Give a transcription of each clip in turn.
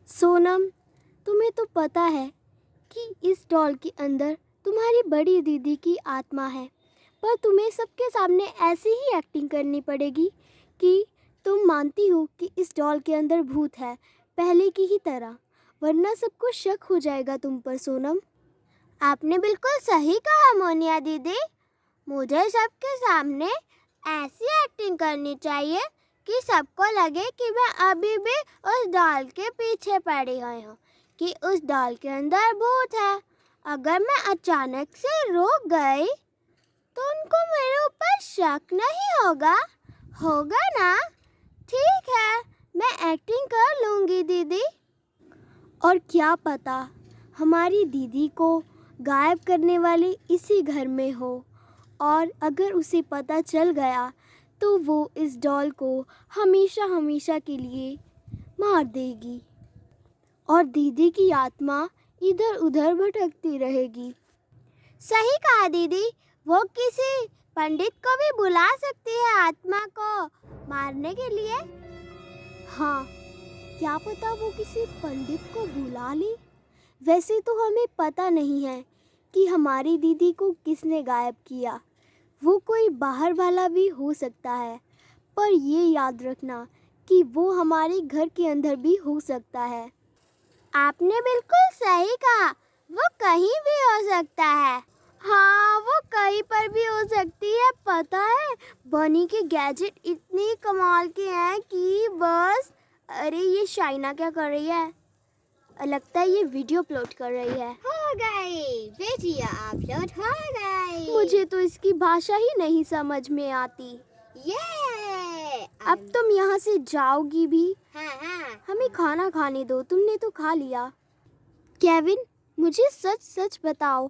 सोनम, तुम्हें तो पता है कि इस डॉल के अंदर तुम्हारी बड़ी दीदी की आत्मा है, पर तुम्हें सबके सामने ऐसी ही एक्टिंग करनी पड़ेगी कि तुम मानती हो कि इस डॉल के अंदर भूत है, पहले की ही तरह, वरना सबको शक हो जाएगा तुम पर। सोनम, आपने बिल्कुल सही कहा मोनिया दीदी। मुझे सबके सामने ऐसी एक्टिंग करनी चाहिए कि सबको लगे कि मैं अभी भी उस डॉल के पीछे पड़ी हुई हूँ, कि उस डॉल के अंदर भूत है। अगर मैं अचानक से रुक गई तो उनको मेरे ऊपर शक नहीं होगा, होगा ना? ठीक है, मैं एक्टिंग कर लूँगी दीदी। और क्या पता हमारी दीदी को गायब करने वाली इसी घर में हो, और अगर उसे पता चल गया तो वो इस डॉल को हमेशा हमेशा के लिए मार देगी और दीदी की आत्मा इधर उधर भटकती रहेगी। सही कहा दीदी। वो किसी पंडित को भी बुला सकती है आत्मा को मारने के लिए। हाँ, क्या पता वो किसी पंडित को बुला ले। वैसे तो हमें पता नहीं है कि हमारी दीदी को किसने गायब किया, वो कोई बाहर वाला भी हो सकता है, पर ये याद रखना कि वो हमारे घर के अंदर भी हो सकता है। आपने बिल्कुल सही कहा, वो कहीं भी हो सकता है। हाँ, वो कहीं पर भी हो सकती है। पता है, बनी के गैजेट इतनी कमाल के हैं कि बस। अरे ये शाइना क्या कर रही है? लगता है ये वीडियो अपलोड कर रही है। हो गई वीडियो अपलोड, हो गई। मुझे तो इसकी भाषा ही नहीं समझ में आती। ये अब तुम यहाँ से जाओगी भी? हाँ। हमें खाना खाने दो, तुमने तो खा लिया। केविन, मुझे सच सच बताओ,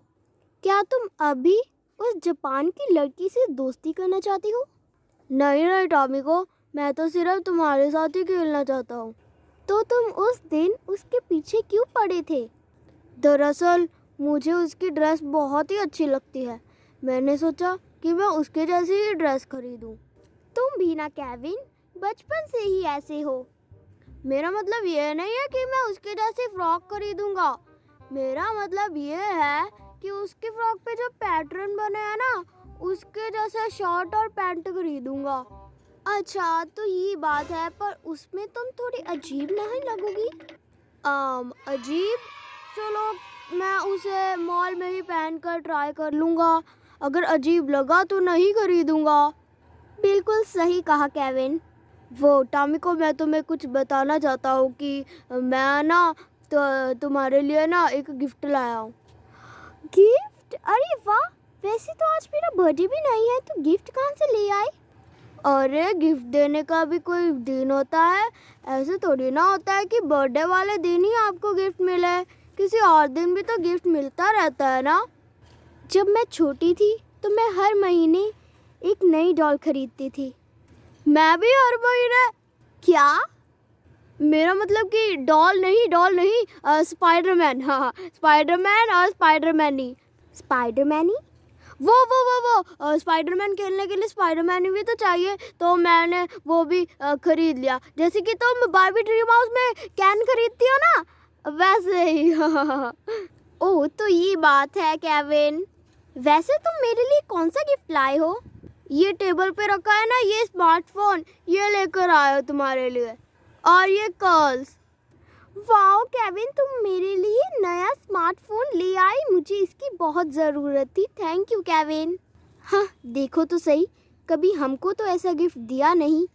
क्या तुम अभी उस जापान की लड़की से दोस्ती करना चाहती हो? नहीं टॉमिको, मैं तो सिर्फ तुम्हारे साथ ही खेलना चाहता हूँ। तो तुम उस दिन उसके पीछे क्यों पड़े थे? दरअसल मुझे उसकी ड्रेस बहुत ही अच्छी लगती है, मैंने सोचा कि मैं उसके जैसी ही ड्रेस खरीदूं। तुम भी ना केविन, बचपन से ही ऐसे हो। मेरा मतलब ये नहीं है कि मैं उसके जैसी फ्रॉक खरीदूंगा। मेरा मतलब ये है कि उसकी फ्रॉक पे जो पैटर्न बने हैं ना, उसके जैसा शर्ट और पैंट खरीदूंगा। अच्छा, तो ये बात है, पर उसमें तुम थोड़ी अजीब नहीं लगोगी? अजीब? चलो, मैं उसे मॉल में ही पहनकर ट्राई कर लूँगा। अगर अजीब लगा तो नहीं खरीदूँगा। बिल्कुल सही कहा केविन। वो टॉमिको, मैं तुम्हें कुछ बताना चाहता हूँ कि मैं ना तो तुम्हारे लिए ना एक गिफ्ट लाया हूँ। गिफ्ट? अरे वाह! वैसे तो आज मेरा बर्थडे भी नहीं है, तो गिफ्ट कहाँ से ले आए? अरे, गिफ्ट देने का भी कोई दिन होता है? ऐसे थोड़ी ना होता है कि बर्थडे वाले दिन ही आपको गिफ्ट मिले, किसी और दिन भी तो गिफ्ट मिलता रहता है ना। जब मैं छोटी थी तो मैं हर महीने एक नई डॉल खरीदती थी। मैं भी हर महीने। क्या? मेरा मतलब कि डॉल नहीं, स्पाइडरमैन। हाँ, स्पाइडरमैन और स्पाइडरमैन ही। स्पाइडरमैन ही? वो स्पाइडरमैन खेलने के लिए स्पाइडरमैन भी तो चाहिए, तो मैंने वो भी खरीद लिया। जैसे कि तुम बारबी ड्रीम हाउस में कैन खरीदती हो ना, वैसे ही। ओह, तो ये बात है केविन। वैसे तुम मेरे लिए कौन सा गिफ्ट लाए हो? ये टेबल पे रखा है ना, ये स्मार्टफोन, ये लेकर आए हो तुम्हारे लिए। और ये कर्ल्स। वाओ केविन, तुम मेरे लिए नया स्मार्टफोन ले आई, मुझे इसकी बहुत ज़रूरत थी। Thank you Kevin. हाँ, देखो तो सही, कभी हमको तो ऐसा गिफ्ट दिया नहीं।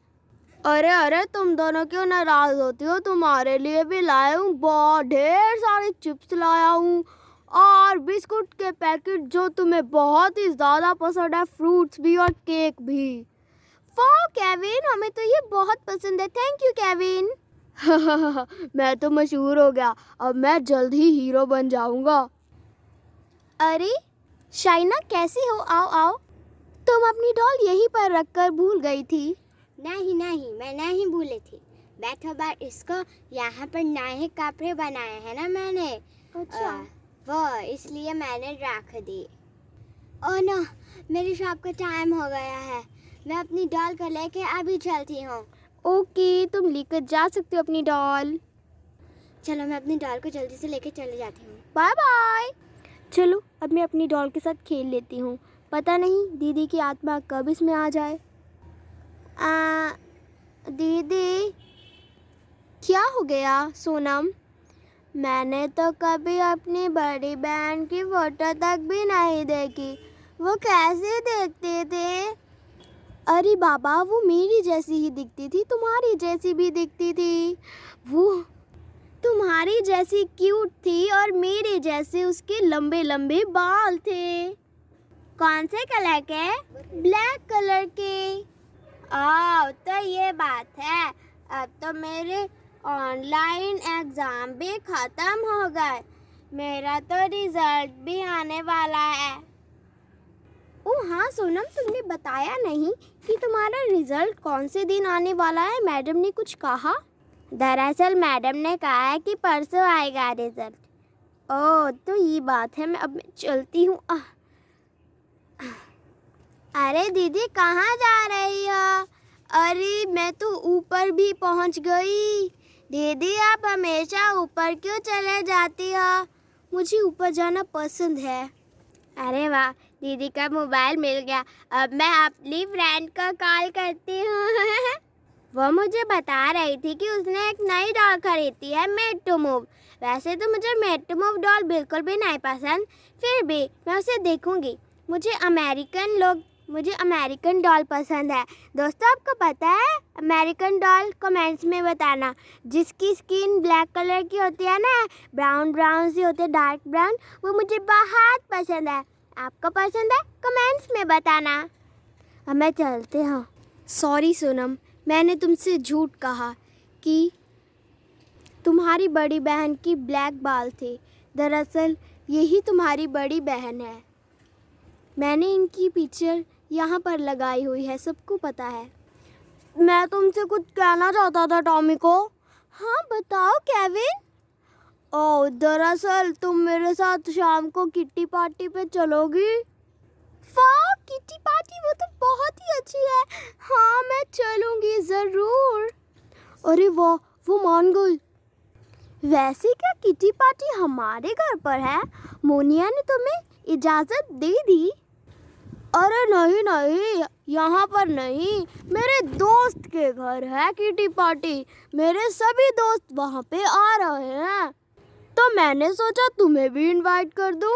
अरे तुम दोनों क्यों नाराज़ होती हो? तुम्हारे लिए भी लाया हूँ, बहुत ढेर सारे चिप्स लाया हूँ और बिस्कुट के पैकेट जो तुम्हें बहुत ही ज़्यादा पसंद है, फ्रूट्स भी और केक भी। वाह केविन, हमें तो ये बहुत पसंद है। Thank you Kevin. मैं तो मशहूर हो गया, अब मैं जल्द ही हीरो बन जाऊंगा। अरे शाइना, कैसी हो? आओ आओ। तुम अपनी डॉल यहीं पर रखकर भूल गई थी। नहीं, मैं नहीं भूली थी। बैठो बार, इसको यहाँ पर नए कपड़े बनाए हैं ना मैंने। अच्छा। वो इसलिए मैंने रख दी। ओह नो, मेरी शॉप का टाइम हो गया है। मैं अपनी डॉल को लेके अभी चलती हूँ। ओके, तुम लेकर जा सकते हो अपनी डॉल। चलो मैं अपनी डॉल को जल्दी से लेके चली जाती हूँ। Bye bye. चलो अब मैं अपनी डॉल के साथ खेल लेती हूँ, पता नहीं दीदी की आत्मा कब इसमें आ जाए। दीदी, क्या हो गया सोनम? मैंने तो कभी अपनी बड़ी बहन की फोटो तक भी नहीं देखी। वो कैसे देखते थे? अरे बाबा, वो मेरी जैसी ही दिखती थी, तुम्हारी जैसी भी दिखती थी। वो तुम्हारी जैसी क्यूट थी और मेरे जैसे उसके लंबे लंबे बाल थे। कौन से कलर के? ब्लैक कलर के। ओह, तो ये बात है। अब तो मेरे ऑनलाइन एग्ज़ाम भी ख़त्म हो गए। मेरा तो रिज़ल्ट भी आने वाला है। ओह हाँ सोनम, तुमने बताया नहीं कि तुम्हारा रिजल्ट कौन से दिन आने वाला है। मैडम ने कुछ कहा? दरअसल मैडम ने कहा है कि परसों आएगा रिज़ल्ट। ओह, तो ये बात है। मैं चलती हूँ। अरे दीदी, कहाँ जा रही हो? अरे मैं तो ऊपर भी पहुँच गई। दीदी, आप हमेशा ऊपर क्यों चले जाती हो? मुझे ऊपर जाना पसंद है। अरे वाह, दीदी का मोबाइल मिल गया। अब मैं अपनी फ्रेंड को कॉल करती हूँ। वो मुझे बता रही थी कि उसने एक नई डॉल खरीदी है, मेड टू मूव। वैसे तो मुझे मेड टू मूव डॉल बिल्कुल भी नहीं पसंद, फिर भी मैं उसे देखूंगी। मुझे अमेरिकन डॉल पसंद है। दोस्तों, आपको पता है अमेरिकन डॉल? कमेंट्स में बताना। जिसकी स्किन ब्लैक कलर की होती है ना, ब्राउन ब्राउन सी होती है, डार्क ब्राउन, वो मुझे बहुत पसंद है। आपको पसंद है? कमेंट्स में बताना। अब मैं चलती हूँ। सॉरी सोनम, मैंने तुमसे झूठ कहा कि तुम्हारी बड़ी बहन की ब्लैक बाल थे। दरअसल यही तुम्हारी बड़ी बहन है। मैंने इनकी पिक्चर यहाँ पर लगाई हुई है, सबको पता है। मैं तुमसे कुछ कहना चाहता था टॉमी को। हाँ बताओ केविन। ओह, दरअसल तुम मेरे साथ शाम को किट्टी पार्टी पे चलोगी? वाह, किट्टी पार्टी, वो तो बहुत ही अच्छी है। हाँ मैं चलूँगी ज़रूर। अरे वाह, वो मान गई। वैसे क्या किट्टी पार्टी हमारे घर पर है? मोनिया ने तुम्हें इजाज़त दे दी? अरे नहीं नहीं, यहाँ पर नहीं, मेरे दोस्त के घर है किटी पार्टी। मेरे सभी दोस्त वहाँ पे आ रहे हैं, तो मैंने सोचा तुम्हें भी इनवाइट कर दूँ।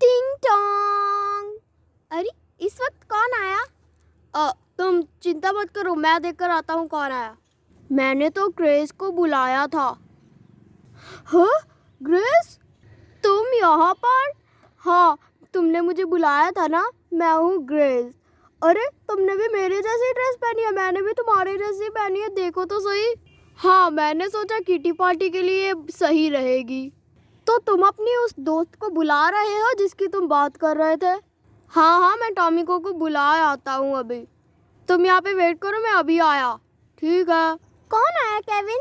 टिंग टोंग। अरे इस वक्त कौन आया? तुम चिंता मत करो, मैं देख कर आता हूँ कौन आया। मैंने तो ग्रेस को बुलाया था। हाँ ग्रेस, तुम यहाँ पर? हाँ, तुमने मुझे बुलाया था ना, मैं हूँ ग्रेस। अरे तुमने भी मेरे जैसी ड्रेस पहनी है, मैंने भी तुम्हारी जैसी पहनी है, देखो तो सही। हाँ, मैंने सोचा किटी पार्टी के लिए सही रहेगी। तो तुम अपनी उस दोस्त को बुला रहे हो जिसकी तुम बात कर रहे थे? हाँ, मैं टॉमी को बुला आता हूँ अभी। तुम यहाँ पे वेट करो, मैं अभी आया। ठीक है। कौन आया केविन?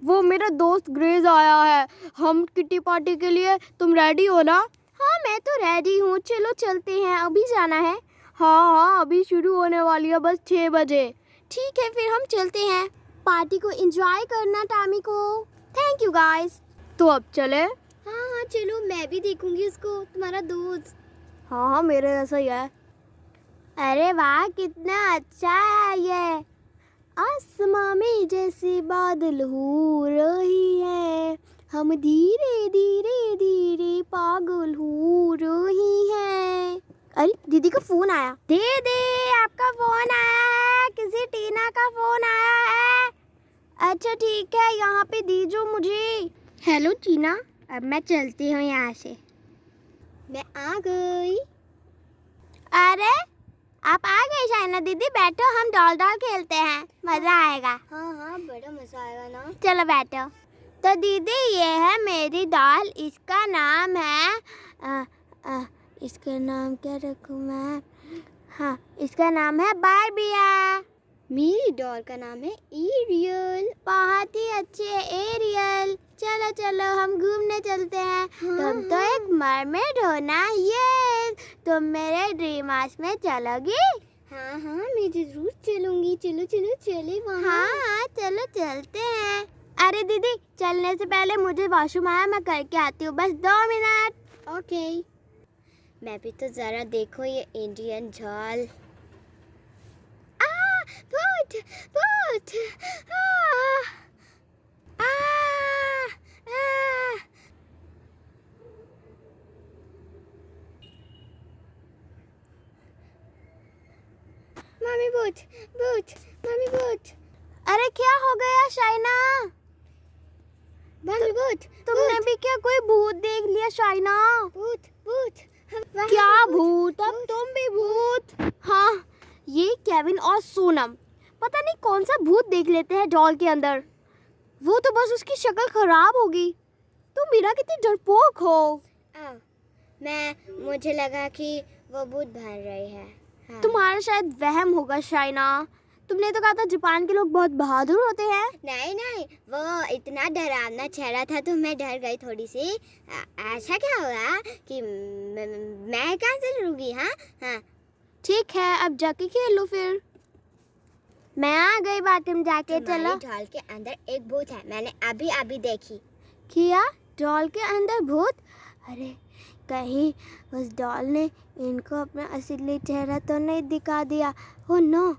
वो मेरा दोस्त ग्रेस आया है। हम किटी पार्टी के लिए, तुम रेडी हो ना? हाँ मैं तो रेडी हूँ, चलो चलते हैं। अभी जाना है? हाँ, अभी शुरू होने वाली है, बस 6 बजे। ठीक है, फिर हम चलते हैं। पार्टी को एंजॉय करना टॉमी को। Thank you guys. तो अब चले? हाँ चलो, मैं भी देखूंगी उसको, तुम्हारा दोस्त। हाँ, मेरे जैसा ही है। अरे वाह, कितना अच्छा है ये। आसमां में जैसे बादल हो रही है, हम धीरे धीरे धीरे पागल हो रही हैं। अरे दीदी का फोन आया। दीदी, आपका फोन आया है? किसी टीना का फोन आया है? अच्छा ठीक है, यहाँ पे दीजो मुझे। हेलो टीना। अब मैं चलती हूँ यहाँ से। मैं आ गई। अरे आप आ गए शाइना दीदी, बैठो, हम डॉल डॉल खेलते हैं, मज़ा आएगा। हाँ बड़ा मज़ा आएगा ना। चलो बैठो। तो दीदी, ये है मेरी डॉल, इसका नाम है इसका नाम क्या रखूँ मैं? हाँ, इसका नाम है बारबिया। मेरी डॉल का नाम है एरियल। बहुत ही अच्छी है एरियल। चलो चलो, हम घूमने चलते हैं। तुम तो एक मरमेड हो ना? ये तुम मेरे ड्रीम हाउस में चलोगी? हाँ हाँ, मैं जरूर चलूंगी। चलो चलो चले वहाँ। हाँ चलो चलते हैं। अरे दीदी, चलने से पहले मुझे वॉशरूम आया, मैं करके आती हूँ, बस 2 मिनट। ओके। मैं भी तो जरा देखो ये इंडियन जाल। भूत भूत। आ, आ, आ। मम्मी भूत, भूत, मम्मी भूत, अरे क्या हो गया शाइना? मम्मी भूत, तुमने भी क्या कोई भूत देख लिया शाइना? भूत, भूत। वहाँ क्या भी भूत? अब तुम भी भूत? हाँ, ये केविन और सोनम पता नहीं कौन सा भूत देख लेते हैं डॉल के अंदर। वो तो बस उसकी शक्ल खराब होगी। तुम मीरा कितनी डरपोक हो। मुझे लगा कि वो भूत बन रही है। हाँ। तुम्हारा शायद वहम होगा शाइना। तुमने तो कहा था जापान के लोग बहुत बहादुर होते हैं। नहीं नहीं, वो इतना डरावना चेहरा था तो मैं डर गई थोड़ी सी। ऐसा क्या हुआ कि मैं कहाँ से डरूंगी? हाँ हाँ। ठीक है, अब जाके खेल लो फिर। मैं आ गई बाथरूम जाके। चलो। ढाल के अंदर एक भूत है, मैंने अभी अभी देखी। किया डॉल के अंदर भूत? अरे कहीं उस डॉल ने इनको अपना असली चेहरा तो नहीं दिखा दिया। Oh no.